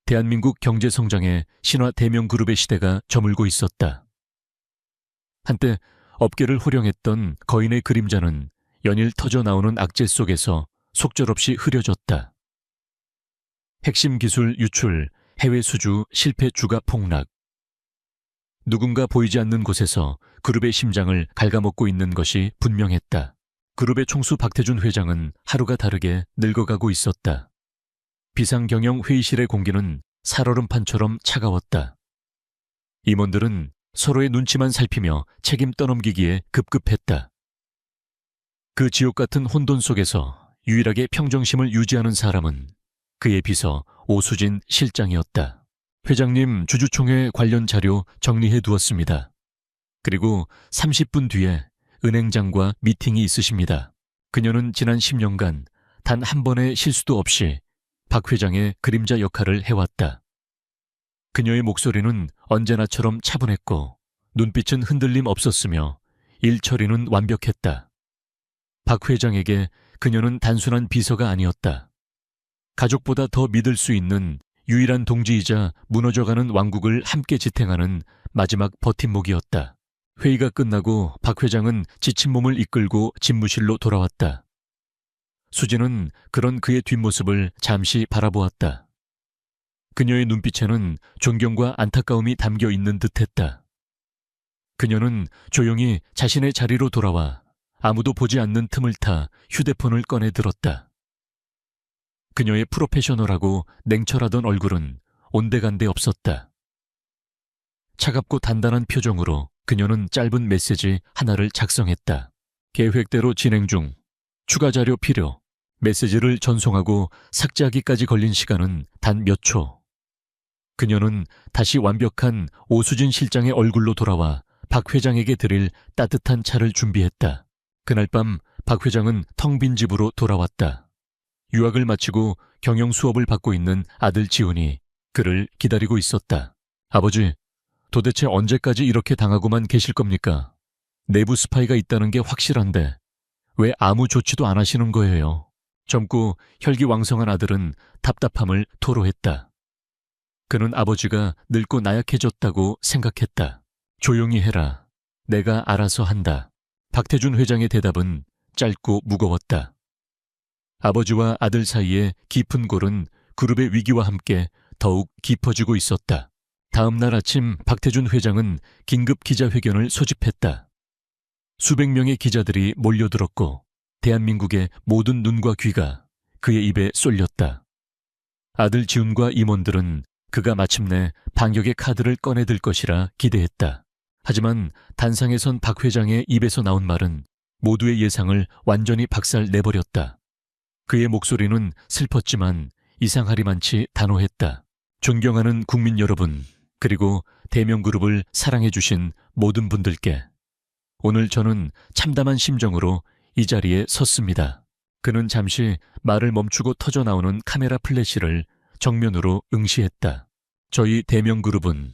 대한민국 경제 성장의 신화 대명그룹의 시대가 저물고 있었다. 한때 업계를 호령했던 거인의 그림자는 연일 터져나오는 악재 속에서 속절없이 흐려졌다. 핵심 기술 유출, 해외 수주, 실패 주가 폭락. 누군가 보이지 않는 곳에서 그룹의 심장을 갉아먹고 있는 것이 분명했다. 그룹의 총수 박태준 회장은 하루가 다르게 늙어가고 있었다. 비상경영 회의실의 공기는 살얼음판처럼 차가웠다. 임원들은 서로의 눈치만 살피며 책임 떠넘기기에 급급했다. 그 지옥 같은 혼돈 속에서 유일하게 평정심을 유지하는 사람은 그의 비서 오수진 실장이었다. 회장님, 주주총회 관련 자료 정리해 두었습니다. 그리고 30분 뒤에 은행장과 미팅이 있으십니다. 그녀는 지난 10년간 단 한 번의 실수도 없이 박 회장의 그림자 역할을 해왔다. 그녀의 목소리는 언제나처럼 차분했고 눈빛은 흔들림 없었으며 일 처리는 완벽했다. 박 회장에게 그녀는 단순한 비서가 아니었다. 가족보다 더 믿을 수 있는 유일한 동지이자 무너져가는 왕국을 함께 지탱하는 마지막 버팀목이었다. 회의가 끝나고 박 회장은 지친 몸을 이끌고 집무실로 돌아왔다. 수진은 그런 그의 뒷모습을 잠시 바라보았다. 그녀의 눈빛에는 존경과 안타까움이 담겨 있는 듯했다. 그녀는 조용히 자신의 자리로 돌아와 아무도 보지 않는 틈을 타 휴대폰을 꺼내 들었다. 그녀의 프로페셔널하고 냉철하던 얼굴은 온데간데 없었다. 차갑고 단단한 표정으로 그녀는 짧은 메시지 하나를 작성했다. 계획대로 진행 중. 추가 자료 필요. 메시지를 전송하고 삭제하기까지 걸린 시간은 단 몇 초. 그녀는 다시 완벽한 오수진 실장의 얼굴로 돌아와 박 회장에게 드릴 따뜻한 차를 준비했다. 그날 밤 박 회장은 텅 빈 집으로 돌아왔다. 유학을 마치고 경영 수업을 받고 있는 아들 지훈이 그를 기다리고 있었다. 아버지, 도대체 언제까지 이렇게 당하고만 계실 겁니까? 내부 스파이가 있다는 게 확실한데 왜 아무 조치도 안 하시는 거예요? 젊고 혈기왕성한 아들은 답답함을 토로했다. 그는 아버지가 늙고 나약해졌다고 생각했다. 조용히 해라. 내가 알아서 한다. 박태준 회장의 대답은 짧고 무거웠다. 아버지와 아들 사이의 깊은 골은 그룹의 위기와 함께 더욱 깊어지고 있었다. 다음 날 아침 박태준 회장은 긴급 기자회견을 소집했다. 수백 명의 기자들이 몰려들었고 대한민국의 모든 눈과 귀가 그의 입에 쏠렸다. 아들 지훈과 임원들은 그가 마침내 반격의 카드를 꺼내들 것이라 기대했다. 하지만 단상에 선 박 회장의 입에서 나온 말은 모두의 예상을 완전히 박살내버렸다. 그의 목소리는 슬펐지만 이상하리만치 단호했다. 존경하는 국민 여러분, 그리고 대명그룹을 사랑해주신 모든 분들께 오늘 저는 참담한 심정으로 이 자리에 섰습니다. 그는 잠시 말을 멈추고 터져나오는 카메라 플래시를 정면으로 응시했다. 저희 대명그룹은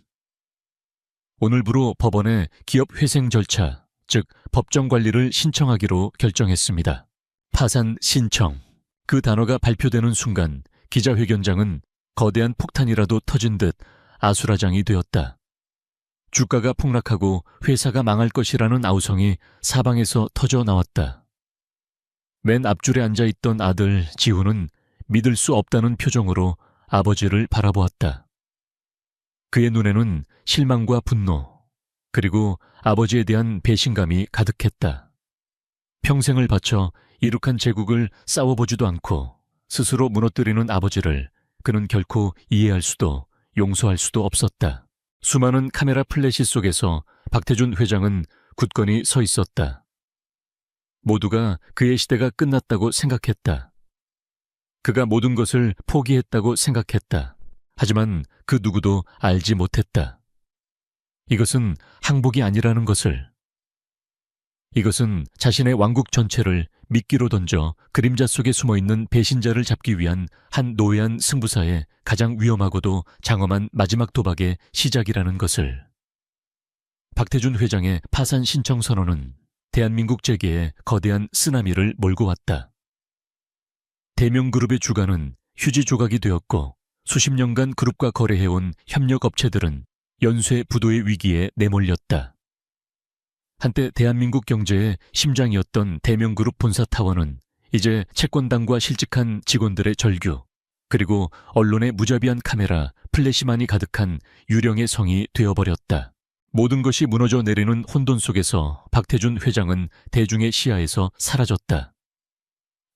오늘부로 법원에 기업 회생 절차, 즉 법정 관리를 신청하기로 결정했습니다. 파산 신청. 그 단어가 발표되는 순간 기자회견장은 거대한 폭탄이라도 터진 듯 아수라장이 되었다. 주가가 폭락하고 회사가 망할 것이라는 아우성이 사방에서 터져 나왔다. 맨 앞줄에 앉아있던 아들 지훈은 믿을 수 없다는 표정으로 아버지를 바라보았다. 그의 눈에는 실망과 분노, 그리고 아버지에 대한 배신감이 가득했다. 평생을 바쳐 이룩한 제국을 싸워보지도 않고 스스로 무너뜨리는 아버지를 그는 결코 이해할 수도 용서할 수도 없었다. 수많은 카메라 플래시 속에서 박태준 회장은 굳건히 서 있었다. 모두가 그의 시대가 끝났다고 생각했다. 그가 모든 것을 포기했다고 생각했다. 하지만 그 누구도 알지 못했다. 이것은 항복이 아니라는 것을. 이것은 자신의 왕국 전체를 미끼로 던져 그림자 속에 숨어있는 배신자를 잡기 위한 한 노예한 승부사의 가장 위험하고도 장엄한 마지막 도박의 시작이라는 것을. 박태준 회장의 파산 신청 선언은 대한민국 재계에 거대한 쓰나미를 몰고 왔다. 대명그룹의 주가는 휴지 조각이 되었고 수십 년간 그룹과 거래해온 협력업체들은 연쇄 부도의 위기에 내몰렸다. 한때 대한민국 경제의 심장이었던 대명그룹 본사타워는 이제 채권당과 실직한 직원들의 절규, 그리고 언론의 무자비한 카메라, 플래시만이 가득한 유령의 성이 되어버렸다. 모든 것이 무너져 내리는 혼돈 속에서 박태준 회장은 대중의 시야에서 사라졌다.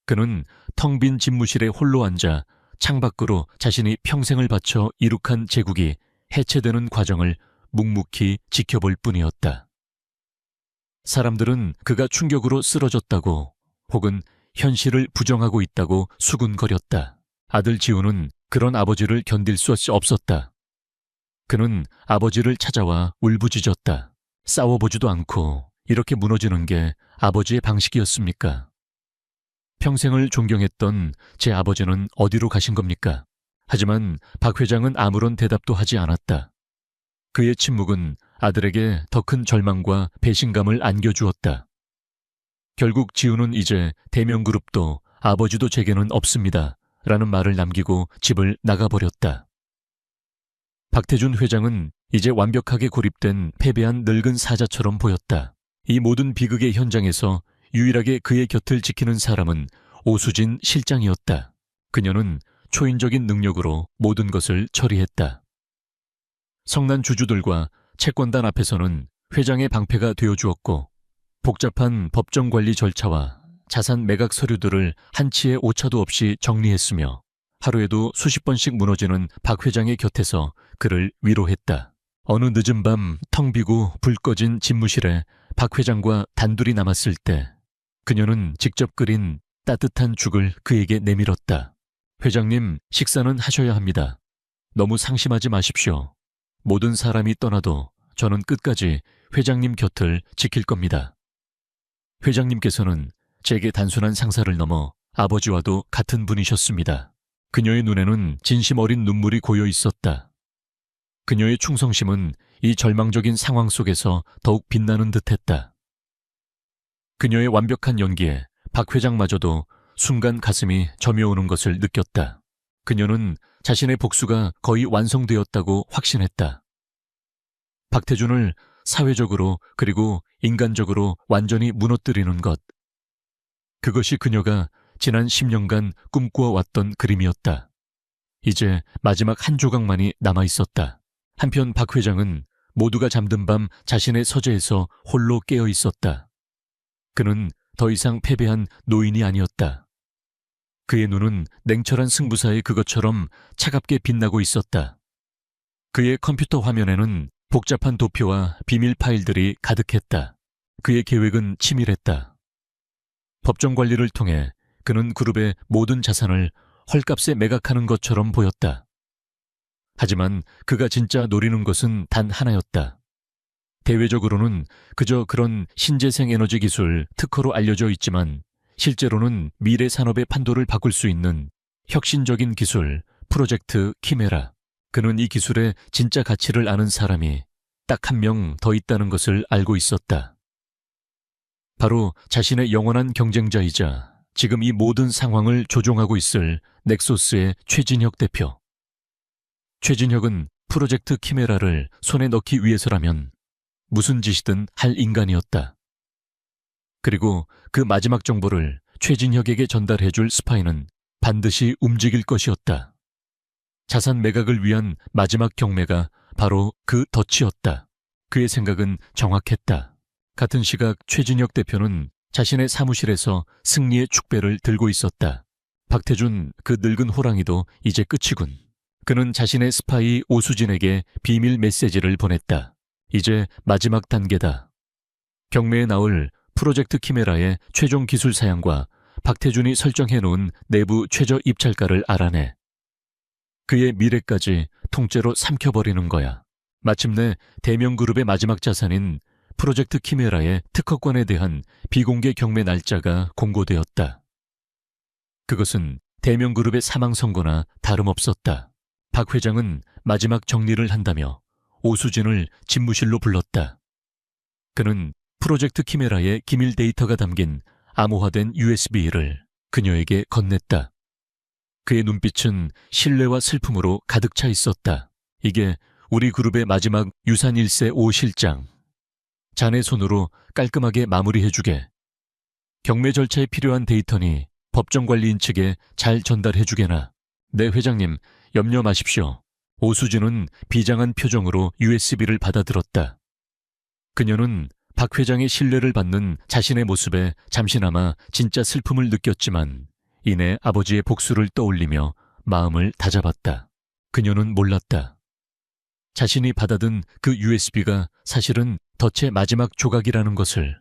그는 텅 빈 집무실에 홀로 앉아 창밖으로 자신이 평생을 바쳐 이룩한 제국이 해체되는 과정을 묵묵히 지켜볼 뿐이었다. 사람들은 그가 충격으로 쓰러졌다고 혹은 현실을 부정하고 있다고 수군거렸다. 아들 지우는 그런 아버지를 견딜 수 없었다. 그는 아버지를 찾아와 울부짖었다. 싸워보지도 않고 이렇게 무너지는 게 아버지의 방식이었습니까? 평생을 존경했던 제 아버지는 어디로 가신 겁니까? 하지만 박 회장은 아무런 대답도 하지 않았다. 그의 침묵은 아들에게 더 큰 절망과 배신감을 안겨주었다. 결국 지우는 이제 대명그룹도 아버지도 제게는 없습니다. 라는 말을 남기고 집을 나가버렸다. 박태준 회장은 이제 완벽하게 고립된 패배한 늙은 사자처럼 보였다. 이 모든 비극의 현장에서 유일하게 그의 곁을 지키는 사람은 오수진 실장이었다. 그녀는 초인적인 능력으로 모든 것을 처리했다. 성난 주주들과 채권단 앞에서는 회장의 방패가 되어주었고 복잡한 법정관리 절차와 자산 매각 서류들을 한치의 오차도 없이 정리했으며 하루에도 수십 번씩 무너지는 박 회장의 곁에서 그를 위로했다. 어느 늦은 밤 텅 비고 불 꺼진 집무실에 박 회장과 단둘이 남았을 때 그녀는 직접 끓인 따뜻한 죽을 그에게 내밀었다. 회장님, 식사는 하셔야 합니다. 너무 상심하지 마십시오. 모든 사람이 떠나도 저는 끝까지 회장님 곁을 지킬 겁니다. 회장님께서는 제게 단순한 상사를 넘어 아버지와도 같은 분이셨습니다. 그녀의 눈에는 진심 어린 눈물이 고여 있었다. 그녀의 충성심은 이 절망적인 상황 속에서 더욱 빛나는 듯했다. 그녀의 완벽한 연기에 박 회장마저도 순간 가슴이 저며오는 것을 느꼈다. 그녀는 자신의 복수가 거의 완성되었다고 확신했다. 박태준을 사회적으로 그리고 인간적으로 완전히 무너뜨리는 것. 그것이 그녀가 지난 10년간 꿈꾸어왔던 그림이었다. 이제 마지막 한 조각만이 남아있었다. 한편 박 회장은 모두가 잠든 밤 자신의 서재에서 홀로 깨어 있었다. 그는 더 이상 패배한 노인이 아니었다. 그의 눈은 냉철한 승부사의 그것처럼 차갑게 빛나고 있었다. 그의 컴퓨터 화면에는 복잡한 도표와 비밀 파일들이 가득했다. 그의 계획은 치밀했다. 법정 관리를 통해 그는 그룹의 모든 자산을 헐값에 매각하는 것처럼 보였다. 하지만 그가 진짜 노리는 것은 단 하나였다. 대외적으로는 그저 그런 신재생 에너지 기술 특허로 알려져 있지만 실제로는 미래 산업의 판도를 바꿀 수 있는 혁신적인 기술 프로젝트 키메라. 그는 이 기술의 진짜 가치를 아는 사람이 딱 한 명 더 있다는 것을 알고 있었다. 바로 자신의 영원한 경쟁자이자 지금 이 모든 상황을 조종하고 있을 넥소스의 최진혁 대표. 최진혁은 프로젝트 키메라를 손에 넣기 위해서라면 무슨 짓이든 할 인간이었다. 그리고 그 마지막 정보를 최진혁에게 전달해줄 스파이는 반드시 움직일 것이었다. 자산 매각을 위한 마지막 경매가 바로 그 덫이었다. 그의 생각은 정확했다. 같은 시각 최진혁 대표는 자신의 사무실에서 승리의 축배를 들고 있었다. 박태준, 그 늙은 호랑이도 이제 끝이군. 그는 자신의 스파이 오수진에게 비밀 메시지를 보냈다. 이제 마지막 단계다. 경매에 나올 프로젝트 키메라의 최종 기술 사양과 박태준이 설정해놓은 내부 최저 입찰가를 알아내. 그의 미래까지 통째로 삼켜버리는 거야. 마침내 대명그룹의 마지막 자산인 프로젝트 키메라의 특허권에 대한 비공개 경매 날짜가 공고되었다. 그것은 대명그룹의 사망 선고나 다름없었다. 박 회장은 마지막 정리를 한다며 오수진을 집무실로 불렀다. 그는 프로젝트 키메라의 기밀 데이터가 담긴 암호화된 USB를 그녀에게 건넸다. 그의 눈빛은 신뢰와 슬픔으로 가득 차 있었다. 이게 우리 그룹의 마지막 유산 1세 오 실장. 자네 손으로 깔끔하게 마무리해주게. 경매 절차에 필요한 데이터니 법정관리인 측에 잘 전달해주게나. 네, 회장님, 염려 마십시오. 오수진은 비장한 표정으로 USB를 받아들었다. 그녀는 박 회장의 신뢰를 받는 자신의 모습에 잠시나마 진짜 슬픔을 느꼈지만 이내 아버지의 복수를 떠올리며 마음을 다잡았다. 그녀는 몰랐다. 자신이 받아든 그 USB가 사실은 덫의 마지막 조각이라는 것을.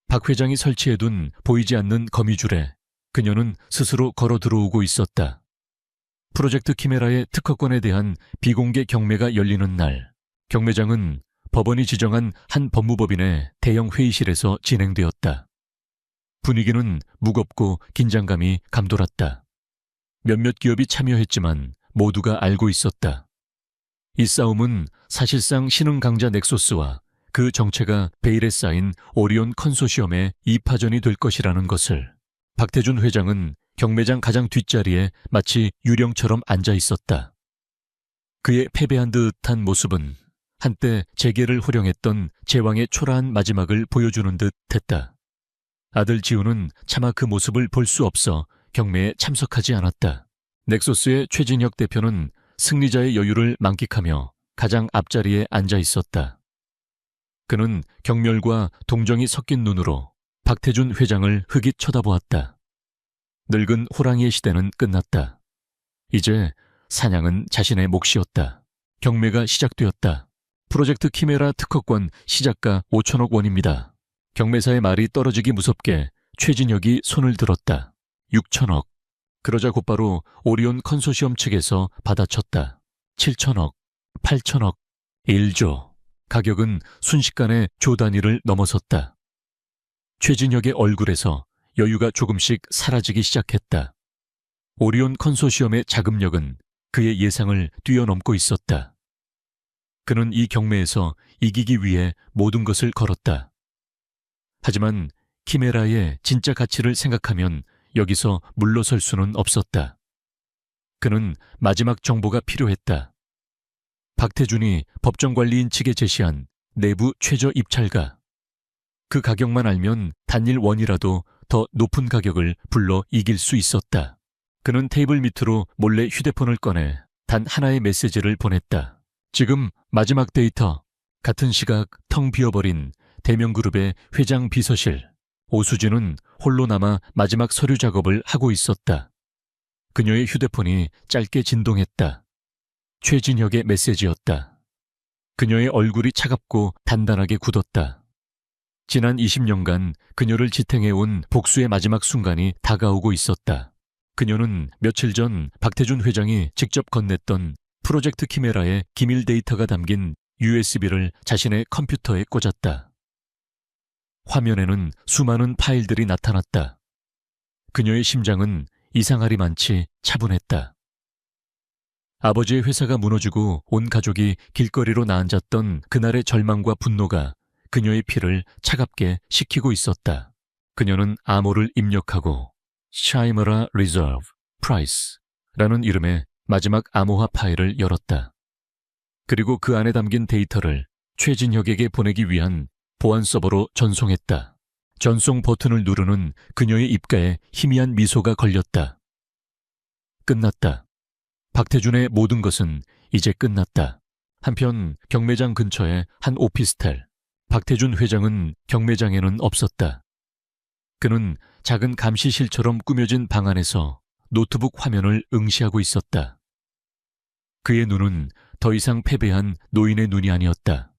박 회장이 설치해둔 보이지 않는 거미줄에 그녀는 스스로 걸어 들어오고 있었다. 프로젝트 키메라의 특허권에 대한 비공개 경매가 열리는 날, 경매장은 법원이 지정한 한 법무법인의 대형 회의실에서 진행되었다. 분위기는 무겁고 긴장감이 감돌았다. 몇몇 기업이 참여했지만 모두가 알고 있었다. 이 싸움은 사실상 신흥 강자 넥소스와 그 정체가 베일에 쌓인 오리온 컨소시엄의 2파전이 될 것이라는 것을. 박태준 회장은 경매장 가장 뒷자리에 마치 유령처럼 앉아 있었다. 그의 패배한 듯한 모습은 한때 재계를 호령했던 제왕의 초라한 마지막을 보여주는 듯 했다. 아들 지우는 차마 그 모습을 볼 수 없어 경매에 참석하지 않았다. 넥소스의 최진혁 대표는 승리자의 여유를 만끽하며 가장 앞자리에 앉아 있었다. 그는 경멸과 동정이 섞인 눈으로 박태준 회장을 흐깃 쳐다보았다. 늙은 호랑이의 시대는 끝났다. 이제 사냥은 자신의 몫이었다. 경매가 시작되었다. 프로젝트 키메라 특허권 시작가 5천억 원입니다. 경매사의 말이 떨어지기 무섭게 최진혁이 손을 들었다. 6천억. 그러자 곧바로 오리온 컨소시엄 측에서 받아쳤다. 7천억, 8천억, 1조. 가격은 순식간에 조 단위를 넘어섰다. 최진혁의 얼굴에서 여유가 조금씩 사라지기 시작했다. 오리온 컨소시엄의 자금력은 그의 예상을 뛰어넘고 있었다. 그는 이 경매에서 이기기 위해 모든 것을 걸었다. 하지만 키메라의 진짜 가치를 생각하면 여기서 물러설 수는 없었다. 그는 마지막 정보가 필요했다. 박태준이 법정관리인 측에 제시한 내부 최저 입찰가. 그 가격만 알면 단일 원이라도 더 높은 가격을 불러 이길 수 있었다. 그는 테이블 밑으로 몰래 휴대폰을 꺼내 단 하나의 메시지를 보냈다. 지금 마지막 데이터. 같은 시각 텅 비어버린 대명그룹의 회장 비서실. 오수진은 홀로 남아 마지막 서류 작업을 하고 있었다. 그녀의 휴대폰이 짧게 진동했다. 최진혁의 메시지였다. 그녀의 얼굴이 차갑고 단단하게 굳었다. 지난 20년간 그녀를 지탱해온 복수의 마지막 순간이 다가오고 있었다. 그녀는 며칠 전 박태준 회장이 직접 건넸던 프로젝트 키메라의 기밀 데이터가 담긴 USB를 자신의 컴퓨터에 꽂았다. 화면에는 수많은 파일들이 나타났다. 그녀의 심장은 이상하리만치 차분했다. 아버지의 회사가 무너지고 온 가족이 길거리로 나앉았던 그날의 절망과 분노가 그녀의 피를 차갑게 식히고 있었다. 그녀는 암호를 입력하고 샤이머라 리저브 프라이스라는 이름의 마지막 암호화 파일을 열었다. 그리고 그 안에 담긴 데이터를 최진혁에게 보내기 위한 보안 서버로 전송했다. 전송 버튼을 누르는 그녀의 입가에 희미한 미소가 걸렸다. 끝났다. 박태준의 모든 것은 이제 끝났다. 한편 경매장 근처의 한 오피스텔. 박태준 회장은 경매장에는 없었다. 그는 작은 감시실처럼 꾸며진 방 안에서 노트북 화면을 응시하고 있었다. 그의 눈은 더 이상 패배한 노인의 눈이 아니었다.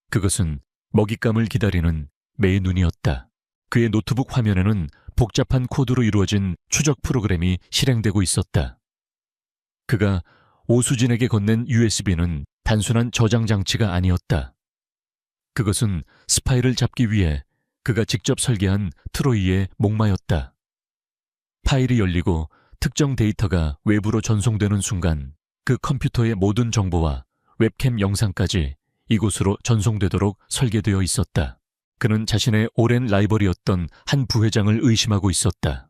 그것은 먹잇감을 기다리는 매의 눈이었다. 그의 노트북 화면에는 복잡한 코드로 이루어진 추적 프로그램이 실행되고 있었다. 그가 오수진에게 건넨 USB는 단순한 저장 장치가 아니었다. 그것은 스파이를 잡기 위해 그가 직접 설계한 트로이의 목마였다. 파일이 열리고 특정 데이터가 외부로 전송되는 순간 그 컴퓨터의 모든 정보와 웹캠 영상까지 이곳으로 전송되도록 설계되어 있었다. 그는 자신의 오랜 라이벌이었던 한 부회장을 의심하고 있었다.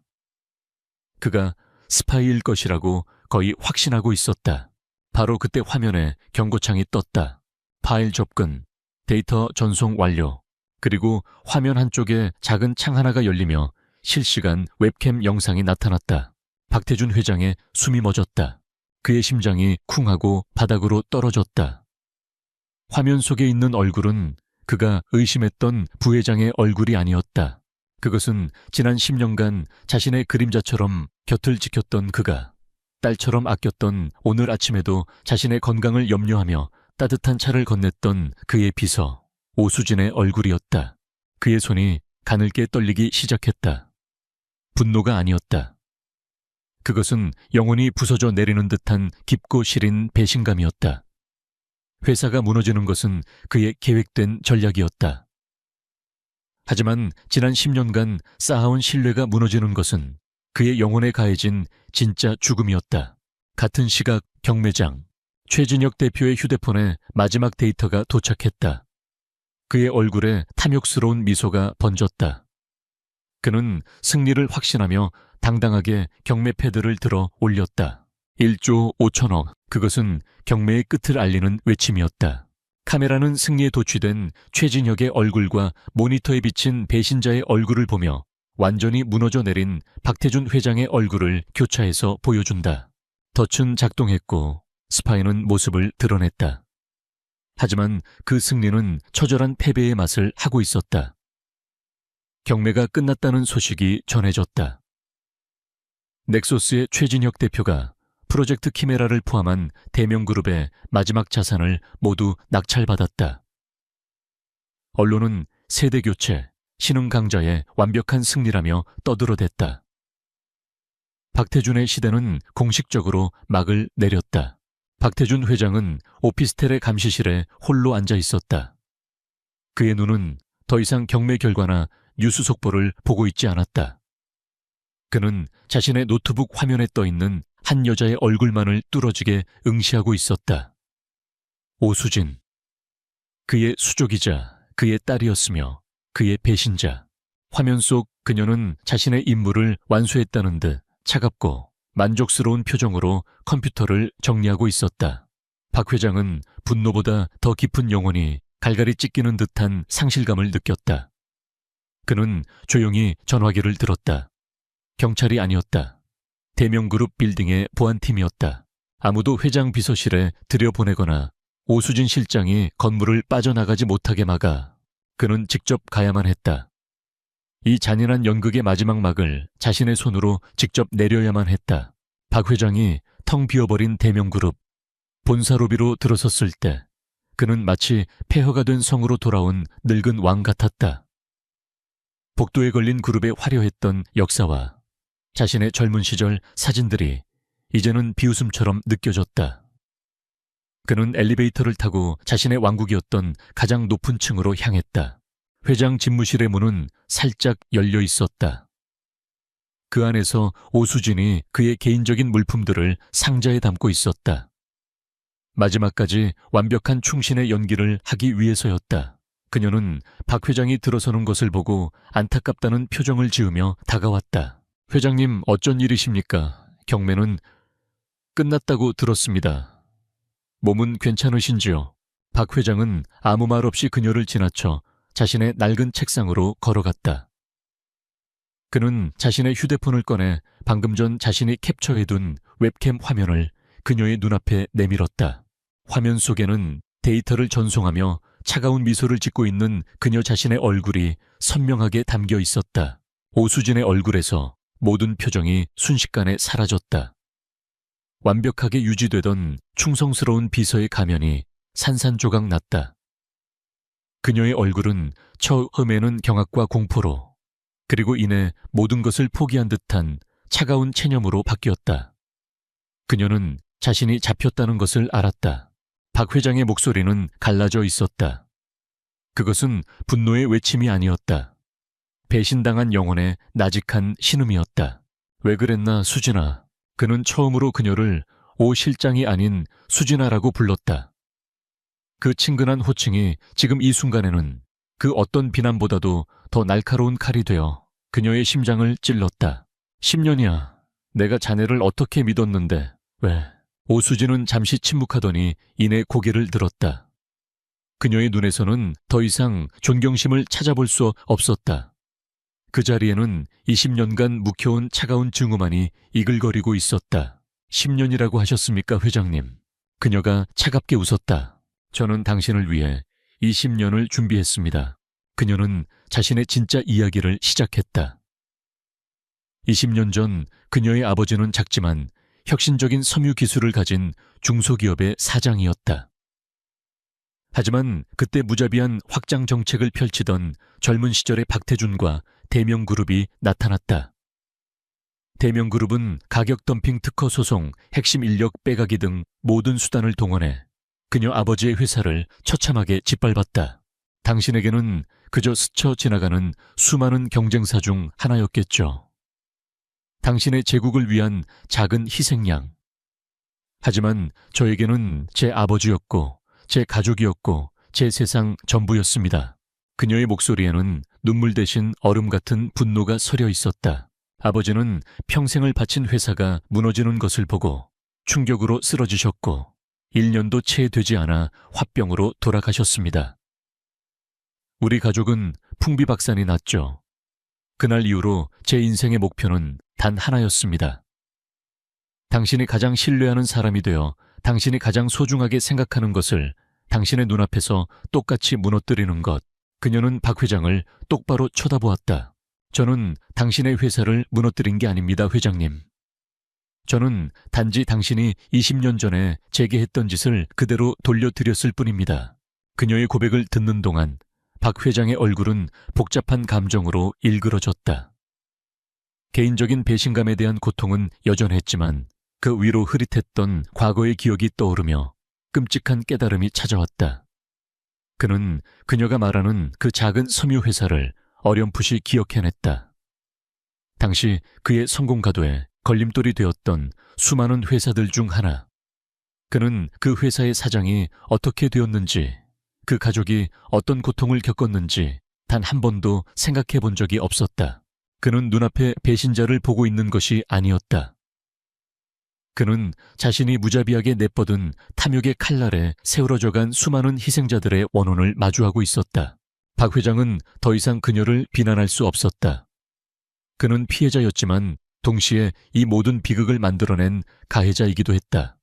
그가 스파이일 것이라고 거의 확신하고 있었다. 바로 그때 화면에 경고창이 떴다. 파일 접근, 데이터 전송 완료. 그리고 화면 한쪽에 작은 창 하나가 열리며 실시간 웹캠 영상이 나타났다. 박태준 회장의 숨이 멎었다. 그의 심장이 쿵하고 바닥으로 떨어졌다. 화면 속에 있는 얼굴은 그가 의심했던 부회장의 얼굴이 아니었다. 그것은 지난 10년간 자신의 그림자처럼 곁을 지켰던 그가, 딸처럼 아꼈던 오늘 아침에도 자신의 건강을 염려하며 따뜻한 차를 건넸던 그의 비서 오수진의 얼굴이었다. 그의 손이 가늘게 떨리기 시작했다. 분노가 아니었다. 그것은 영혼이 부서져 내리는 듯한 깊고 시린 배신감이었다. 회사가 무너지는 것은 그의 계획된 전략이었다. 하지만 지난 10년간 쌓아온 신뢰가 무너지는 것은 그의 영혼에 가해진 진짜 죽음이었다. 같은 시각 경매장, 최진혁 대표의 휴대폰에 마지막 데이터가 도착했다. 그의 얼굴에 탐욕스러운 미소가 번졌다. 그는 승리를 확신하며 당당하게 경매 패드를 들어 올렸다. 1조 5천억, 그것은 경매의 끝을 알리는 외침이었다. 카메라는 승리에 도취된 최진혁의 얼굴과 모니터에 비친 배신자의 얼굴을 보며 완전히 무너져 내린 박태준 회장의 얼굴을 교차해서 보여준다. 덫은 작동했고 스파이는 모습을 드러냈다. 하지만 그 승리는 처절한 패배의 맛을 하고 있었다. 경매가 끝났다는 소식이 전해졌다. 넥소스의 최진혁 대표가 프로젝트 키메라를 포함한 대명그룹의 마지막 자산을 모두 낙찰받았다. 언론은 세대교체, 신흥강자의 완벽한 승리라며 떠들어댔다. 박태준의 시대는 공식적으로 막을 내렸다. 박태준 회장은 오피스텔의 감시실에 홀로 앉아 있었다. 그의 눈은 더 이상 경매 결과나 뉴스 속보를 보고 있지 않았다. 그는 자신의 노트북 화면에 떠있는 한 여자의 얼굴만을 뚫어지게 응시하고 있었다. 오수진. 그의 수족이자 그의 딸이었으며 그의 배신자. 화면 속 그녀는 자신의 임무를 완수했다는 듯 차갑고 만족스러운 표정으로 컴퓨터를 정리하고 있었다. 박 회장은 분노보다 더 깊은 영혼이 갈갈이 찢기는 듯한 상실감을 느꼈다. 그는 조용히 전화기를 들었다. 경찰이 아니었다. 대명그룹 빌딩의 보안팀이었다. 아무도 회장 비서실에 들여보내거나 오수진 실장이 건물을 빠져나가지 못하게 막아 그는 직접 가야만 했다. 이 잔인한 연극의 마지막 막을 자신의 손으로 직접 내려야만 했다. 박 회장이 텅 비어버린 대명그룹 본사 로비로 들어섰을 때 그는 마치 폐허가 된 성으로 돌아온 늙은 왕 같았다. 복도에 걸린 그룹의 화려했던 역사와 자신의 젊은 시절 사진들이 이제는 비웃음처럼 느껴졌다. 그는 엘리베이터를 타고 자신의 왕국이었던 가장 높은 층으로 향했다. 회장 집무실의 문은 살짝 열려 있었다. 그 안에서 오수진이 그의 개인적인 물품들을 상자에 담고 있었다. 마지막까지 완벽한 충신의 연기를 하기 위해서였다. 그녀는 박 회장이 들어서는 것을 보고 안타깝다는 표정을 지으며 다가왔다. 회장님, 어쩐 일이십니까? 경매는 끝났다고 들었습니다. 몸은 괜찮으신지요? 박 회장은 아무 말 없이 그녀를 지나쳐 자신의 낡은 책상으로 걸어갔다. 그는 자신의 휴대폰을 꺼내 방금 전 자신이 캡처해둔 웹캠 화면을 그녀의 눈앞에 내밀었다. 화면 속에는 데이터를 전송하며 차가운 미소를 짓고 있는 그녀 자신의 얼굴이 선명하게 담겨 있었다. 오수진의 얼굴에서 모든 표정이 순식간에 사라졌다. 완벽하게 유지되던 충성스러운 비서의 가면이 산산조각 났다. 그녀의 얼굴은 처음에는 경악과 공포로, 그리고 이내 모든 것을 포기한 듯한 차가운 체념으로 바뀌었다. 그녀는 자신이 잡혔다는 것을 알았다. 박 회장의 목소리는 갈라져 있었다. 그것은 분노의 외침이 아니었다. 배신당한 영혼의 나직한 신음이었다. 왜 그랬나, 수진아. 그는 처음으로 그녀를 오 실장이 아닌 수진아라고 불렀다. 그 친근한 호칭이 지금 이 순간에는 그 어떤 비난보다도 더 날카로운 칼이 되어 그녀의 심장을 찔렀다. 10년이야. 내가 자네를 어떻게 믿었는데 왜? 오수진은 잠시 침묵하더니 이내 고개를 들었다. 그녀의 눈에서는 더 이상 존경심을 찾아볼 수 없었다. 그 자리에는 20년간 묵혀온 차가운 증오만이 이글거리고 있었다. 10년이라고 하셨습니까, 회장님? 그녀가 차갑게 웃었다. 저는 당신을 위해 20년을 준비했습니다. 그녀는 자신의 진짜 이야기를 시작했다. 20년 전 그녀의 아버지는 작지만 혁신적인 섬유 기술을 가진 중소기업의 사장이었다. 하지만 그때 무자비한 확장 정책을 펼치던 젊은 시절의 박태준과 대명그룹이 나타났다. 대명그룹은 가격 덤핑 특허 소송, 핵심 인력 빼가기 등 모든 수단을 동원해 그녀 아버지의 회사를 처참하게 짓밟았다. 당신에게는 그저 스쳐 지나가는 수많은 경쟁사 중 하나였겠죠. 당신의 제국을 위한 작은 희생양. 하지만 저에게는 제 아버지였고 제 가족이었고 제 세상 전부였습니다. 그녀의 목소리에는 눈물 대신 얼음 같은 분노가 서려 있었다. 아버지는 평생을 바친 회사가 무너지는 것을 보고 충격으로 쓰러지셨고 1년도 채 되지 않아 화병으로 돌아가셨습니다. 우리 가족은 풍비박산이 났죠. 그날 이후로 제 인생의 목표는 단 하나였습니다. 당신이 가장 신뢰하는 사람이 되어 당신이 가장 소중하게 생각하는 것을 당신의 눈앞에서 똑같이 무너뜨리는 것. 그녀는 박 회장을 똑바로 쳐다보았다. 저는 당신의 회사를 무너뜨린 게 아닙니다, 회장님. 저는 단지 당신이 20년 전에 제게 했던 짓을 그대로 돌려드렸을 뿐입니다. 그녀의 고백을 듣는 동안 박 회장의 얼굴은 복잡한 감정으로 일그러졌다. 개인적인 배신감에 대한 고통은 여전했지만 그 위로 흐릿했던 과거의 기억이 떠오르며 끔찍한 깨달음이 찾아왔다. 그는 그녀가 말하는 그 작은 섬유 회사를 어렴풋이 기억해냈다. 당시 그의 성공 가도에 걸림돌이 되었던 수많은 회사들 중 하나. 그는 그 회사의 사장이 어떻게 되었는지, 그 가족이 어떤 고통을 겪었는지 단 한 번도 생각해 본 적이 없었다. 그는 눈앞에 배신자를 보고 있는 것이 아니었다. 그는 자신이 무자비하게 내뻗은 탐욕의 칼날에 세우러져간 수많은 희생자들의 원혼을 마주하고 있었다. 박 회장은 더 이상 그녀를 비난할 수 없었다. 그는 피해자였지만 동시에 이 모든 비극을 만들어낸 가해자이기도 했다.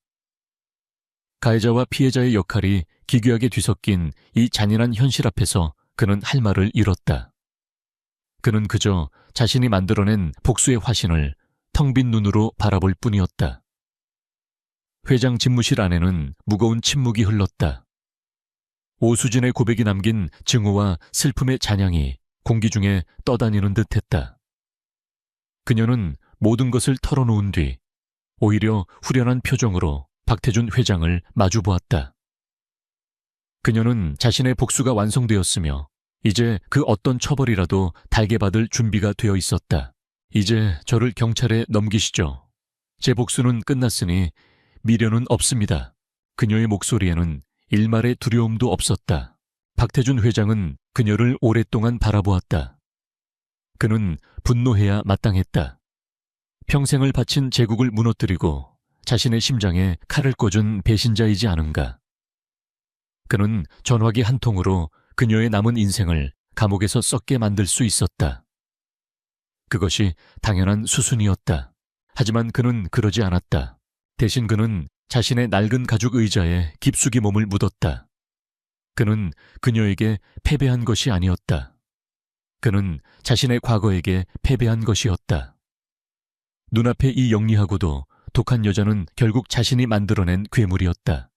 가해자와 피해자의 역할이 기괴하게 뒤섞인 이 잔인한 현실 앞에서 그는 할 말을 잃었다. 그는 그저 자신이 만들어낸 복수의 화신을 텅 빈 눈으로 바라볼 뿐이었다. 회장 집무실 안에는 무거운 침묵이 흘렀다. 오수진의 고백이 남긴 증오와 슬픔의 잔향이 공기 중에 떠다니는 듯했다. 그녀는 모든 것을 털어놓은 뒤 오히려 후련한 표정으로 박태준 회장을 마주보았다. 그녀는 자신의 복수가 완성되었으며 이제 그 어떤 처벌이라도 달게 받을 준비가 되어 있었다. 이제 저를 경찰에 넘기시죠. 제 복수는 끝났으니 미련은 없습니다. 그녀의 목소리에는 일말의 두려움도 없었다. 박태준 회장은 그녀를 오랫동안 바라보았다. 그는 분노해야 마땅했다. 평생을 바친 제국을 무너뜨리고 자신의 심장에 칼을 꽂은 배신자이지 않은가. 그는 전화기 한 통으로 그녀의 남은 인생을 감옥에서 썩게 만들 수 있었다. 그것이 당연한 수순이었다. 하지만 그는 그러지 않았다. 대신 그는 자신의 낡은 가죽 의자에 깊숙이 몸을 묻었다. 그는 그녀에게 패배한 것이 아니었다. 그는 자신의 과거에게 패배한 것이었다. 눈앞에 이 영리하고도 독한 여자는 결국 자신이 만들어낸 괴물이었다.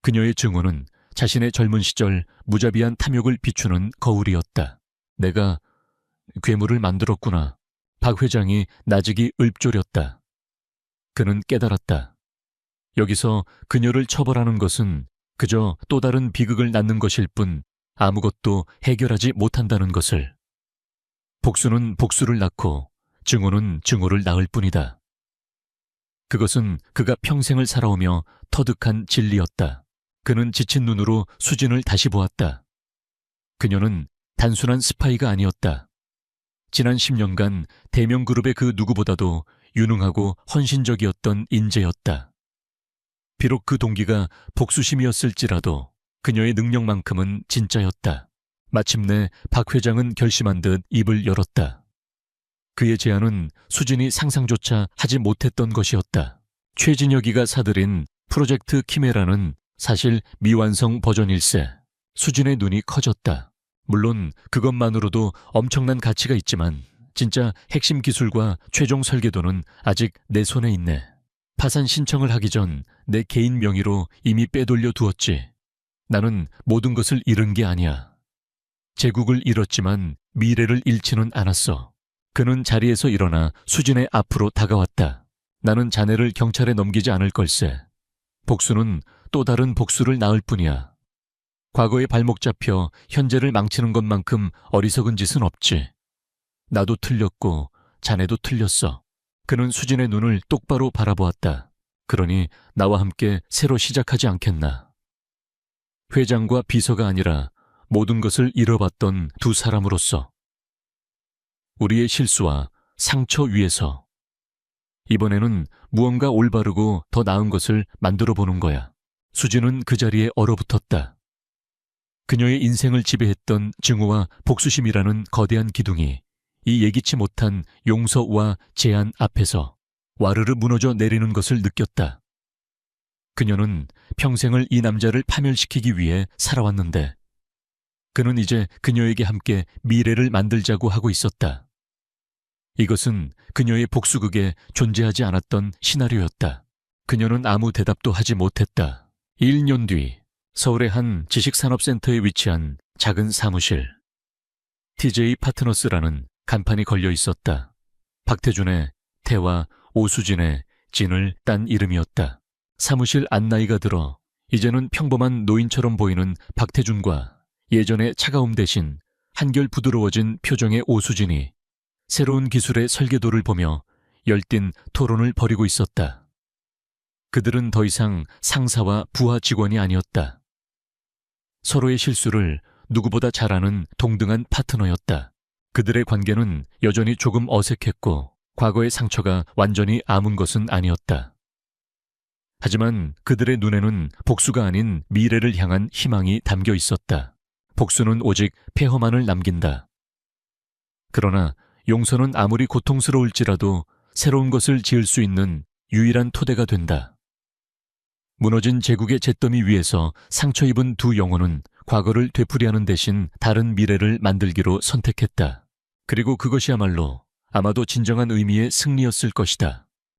그녀의 증오는 자신의 젊은 시절 무자비한 탐욕을 비추는 거울이었다. 내가 괴물을 만들었구나. 박 회장이 나직이 읊조렸다. 그는 깨달았다. 여기서 그녀를 처벌하는 것은 그저 또 다른 비극을 낳는 것일 뿐 아무것도 해결하지 못한다는 것을. 복수는 복수를 낳고 증오는 증오를 낳을 뿐이다. 그것은 그가 평생을 살아오며 터득한 진리였다. 그는 지친 눈으로 수진을 다시 보았다. 그녀는 단순한 스파이가 아니었다. 지난 10년간 대명그룹의 그 누구보다도 유능하고 헌신적이었던 인재였다. 비록 그 동기가 복수심이었을지라도 그녀의 능력만큼은 진짜였다. 마침내 박 회장은 결심한 듯 입을 열었다. 그의 제안은 수진이 상상조차 하지 못했던 것이었다. 최진혁이가 사들인 프로젝트 키메라는 사실 미완성 버전일세. 수진의 눈이 커졌다. 물론 그것만으로도 엄청난 가치가 있지만 진짜 핵심 기술과 최종 설계도는 아직 내 손에 있네. 파산 신청을 하기 전 내 개인 명의로 이미 빼돌려 두었지. 나는 모든 것을 잃은 게 아니야. 제국을 잃었지만 미래를 잃지는 않았어. 그는 자리에서 일어나 수진의 앞으로 다가왔다. 나는 자네를 경찰에 넘기지 않을 걸세. 복수는 또 다른 복수를 낳을 뿐이야. 과거에 발목 잡혀 현재를 망치는 것만큼 어리석은 짓은 없지. 나도 틀렸고 자네도 틀렸어. 그는 수진의 눈을 똑바로 바라보았다. 그러니 나와 함께 새로 시작하지 않겠나. 회장과 비서가 아니라 모든 것을 잃어봤던 두 사람으로서. 우리의 실수와 상처 위에서. 이번에는 무언가 올바르고 더 나은 것을 만들어 보는 거야. 수진은 그 자리에 얼어붙었다. 그녀의 인생을 지배했던 증오와 복수심이라는 거대한 기둥이 이 예기치 못한 용서와 제안 앞에서 와르르 무너져 내리는 것을 느꼈다. 그녀는 평생을 이 남자를 파멸시키기 위해 살아왔는데 그는 이제 그녀에게 함께 미래를 만들자고 하고 있었다. 이것은 그녀의 복수극에 존재하지 않았던 시나리오였다. 그녀는 아무 대답도 하지 못했다. 1년 뒤 서울의 한 지식산업센터에 위치한 작은 사무실. TJ 파트너스라는 간판이 걸려 있었다. 박태준의 태와 오수진의 진을 딴 이름이었다. 사무실 안나이가 들어 이제는 평범한 노인처럼 보이는 박태준과 예전의 차가움 대신 한결 부드러워진 표정의 오수진이 새로운 기술의 설계도를 보며 열띤 토론을 벌이고 있었다. 그들은 더 이상 상사와 부하 직원이 아니었다. 서로의 실수를 누구보다 잘 아는 동등한 파트너였다. 그들의 관계는 여전히 조금 어색했고 과거의 상처가 완전히 아문 것은 아니었다. 하지만 그들의 눈에는 복수가 아닌 미래를 향한 희망이 담겨 있었다. 복수는 오직 폐허만을 남긴다. 그러나 용서는 아무리 고통스러울지라도 새로운 것을 지을 수 있는 유일한 토대가 된다. 무너진 제국의 잿더미 위에서 상처 입은 두 영혼은 과거를 되풀이하는 대신 다른 미래를 만들기로 선택했다. 그리고 그것이야말로 아마도 진정한 의미의 승리였을 것이다.